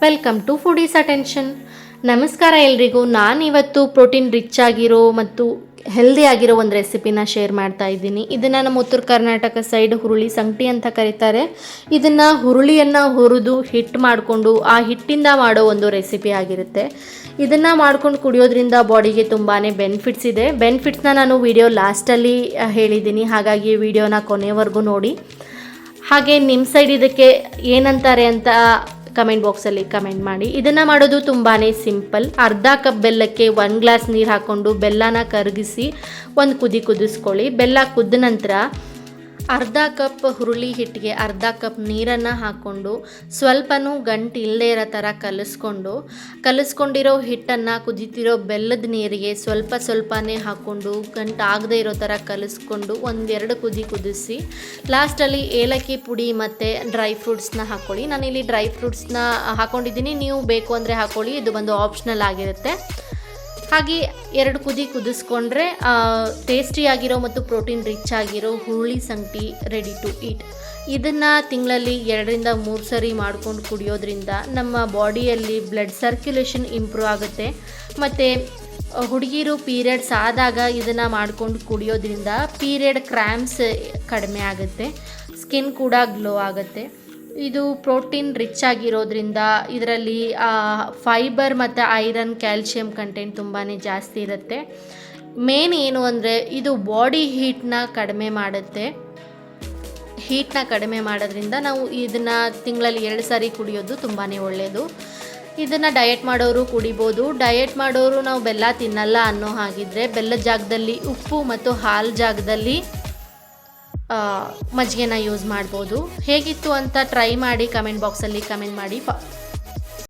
Welcome to foodies attention. ನಮಸ್ಕಾರ ಎಲ್ರಿಗೂ. ನಾನಿವತ್ತು ಪ್ರೋಟೀನ್ ರಿಚ್ ಆಗಿರೋ ಮತ್ತು ಹೆಲ್ದಿ ಆಗಿರೋ ಒಂದು ರೆಸಿಪಿನ ಶೇರ್ ಮಾಡ್ತಾ ಇದ್ದೀನಿ. ಇದನ್ನು ನಮ್ಮ ಉತ್ತರ ಕರ್ನಾಟಕ ಸೈಡ್ ಹುರುಳಿ ಸಂಗಟಿ ಅಂತ ಕರೀತಾರೆ. ಇದನ್ನು ಹುರುಳಿಯನ್ನು ಹುರಿದು ಹಿಟ್ಟು ಮಾಡಿಕೊಂಡು ಆ ಹಿಟ್ಟಿಂದ ಮಾಡೋ ಒಂದು ರೆಸಿಪಿ ಆಗಿರುತ್ತೆ. ಇದನ್ನು ಮಾಡ್ಕೊಂಡು ಕುಡಿಯೋದ್ರಿಂದ ಬಾಡಿಗೆ ತುಂಬಾ ಬೆನಿಫಿಟ್ಸ್ ಇದೆ. ಬೆನಿಫಿಟ್ಸ್ನ ನಾನು ವಿಡಿಯೋ ಲಾಸ್ಟಲ್ಲಿ ಹೇಳಿದ್ದೀನಿ, ಹಾಗಾಗಿ ವಿಡಿಯೋನ ಕೊನೆವರೆಗೂ ನೋಡಿ. ಹಾಗೆ ನಿಮ್ಮ ಸೈಡ್ ಇದಕ್ಕೆ ಏನಂತಾರೆ ಅಂತ ಕಮೆಂಟ್ ಬಾಕ್ಸಲ್ಲಿ ಕಮೆಂಟ್ ಮಾಡಿ. ಇದನ್ನು ಮಾಡೋದು ತುಂಬಾ ಸಿಂಪಲ್. ಅರ್ಧ ಕಪ್ ಬೆಲ್ಲಕ್ಕೆ 1 ಗ್ಲಾಸ್ ನೀರು ಹಾಕ್ಕೊಂಡು ಬೆಲ್ಲನ ಕರಗಿಸಿ ಒಂದು ಕುದಿಸ್ಕೊಳ್ಳಿ. ಬೆಲ್ಲ ಕುದ್ದ ನಂತರ ಅರ್ಧ ಕಪ್ ಹುರುಳಿ ಹಿಟ್ಟಿಗೆ ಅರ್ಧ ಕಪ್ ನೀರನ್ನು ಹಾಕ್ಕೊಂಡು ಸ್ವಲ್ಪನೂ ಗಂಟು ಇಲ್ಲದೆ ಇರೋ ಥರ ಕಲಿಸ್ಕೊಂಡಿರೋ ಹಿಟ್ಟನ್ನು ಕುದೀತಿರೋ ಬೆಲ್ಲದ ನೀರಿಗೆ ಸ್ವಲ್ಪನೇ ಹಾಕ್ಕೊಂಡು ಗಂಟು ಆಗದೆ ಇರೋ ಥರ ಕಲಿಸ್ಕೊಂಡು 1-2 ಕುದಿಸಿ ಲಾಸ್ಟಲ್ಲಿ ಏಲಕ್ಕಿ ಪುಡಿ ಮತ್ತು ಡ್ರೈ ಫ್ರೂಟ್ಸ್ನ ಹಾಕ್ಕೊಳ್ಳಿ. ನಾನಿಲ್ಲಿ ಡ್ರೈ ಫ್ರೂಟ್ಸ್ನ ಹಾಕ್ಕೊಂಡಿದ್ದೀನಿ, ನೀವು ಬೇಕು ಅಂದರೆ ಹಾಕ್ಕೊಳ್ಳಿ, ಇದು ಒಂದು ಆಪ್ಷನಲ್ ಆಗಿರುತ್ತೆ. ಹಾಗೆ 2 ಕುದಿಸ್ಕೊಂಡ್ರೆ ಟೇಸ್ಟಿಯಾಗಿರೋ ಮತ್ತು ಪ್ರೋಟೀನ್ ರಿಚ್ ಆಗಿರೋ ಹುರುಳಿ ಸಂಗಟಿ ರೆಡಿ ಟು ಈಟ್. ಇದನ್ನು ತಿಂಗಳಲ್ಲಿ 2-3 ಸರಿ ಮಾಡ್ಕೊಂಡು ಕುಡಿಯೋದ್ರಿಂದ ನಮ್ಮ ಬಾಡಿಯಲ್ಲಿ ಬ್ಲಡ್ ಸರ್ಕ್ಯುಲೇಷನ್ ಇಂಪ್ರೂವ್ ಆಗುತ್ತೆ. ಮತ್ತು ಹುಡುಗಿರು ಪೀರಿಯಡ್ಸ್ ಆದಾಗ ಇದನ್ನು ಮಾಡ್ಕೊಂಡು ಕುಡಿಯೋದ್ರಿಂದ ಪೀರಿಯಡ್ ಕ್ರ್ಯಾಂಪ್ಸ್ ಕಡಿಮೆ ಆಗುತ್ತೆ, ಸ್ಕಿನ್ ಕೂಡ ಗ್ಲೋ ಆಗುತ್ತೆ. ಇದು ಪ್ರೋಟೀನ್ ರಿಚ್ ಆಗಿರೋದ್ರಿಂದ ಇದರಲ್ಲಿ ಫೈಬರ್ ಮತ್ತು ಐರನ್, ಕ್ಯಾಲ್ಶಿಯಂ ಕಂಟೆಂಟ್ ತುಂಬಾ ಜಾಸ್ತಿ ಇರುತ್ತೆ. ಮೇನ್ ಏನು ಅಂದರೆ ಇದು ಬಾಡಿ ಹೀಟ್ನ ಕಡಿಮೆ ಮಾಡುತ್ತೆ. ಹೀಟ್ನ ಕಡಿಮೆ ಮಾಡೋದ್ರಿಂದ ನಾವು ಇದನ್ನು ತಿಂಗಳಲ್ಲಿ 2 ಸಾರಿ ಕುಡಿಯೋದು ತುಂಬಾ ಒಳ್ಳೆಯದು. ಇದನ್ನು ಡಯಟ್ ಮಾಡೋರು ಕುಡಿಬೋದು. ಡಯಟ್ ಮಾಡೋರು ನಾವು ಬೆಲ್ಲ ತಿನ್ನಲ್ಲ ಅನ್ನೋ ಹಾಗಿದ್ರೆ ಬೆಲ್ಲದ ಜಾಗದಲ್ಲಿ ಉಪ್ಪು ಮತ್ತು ಹಾಲು ಜಾಗದಲ್ಲಿ ಮಜ್ಜಿಗೆನ ಯೂಸ್ ಮಾಡ್ಬೋದು. ಹೇಗಿತ್ತು ಅಂತ ಟ್ರೈ ಮಾಡಿ ಕಮೆಂಟ್ ಬಾಕ್ಸಲ್ಲಿ ಕಮೆಂಟ್ ಮಾಡಿ.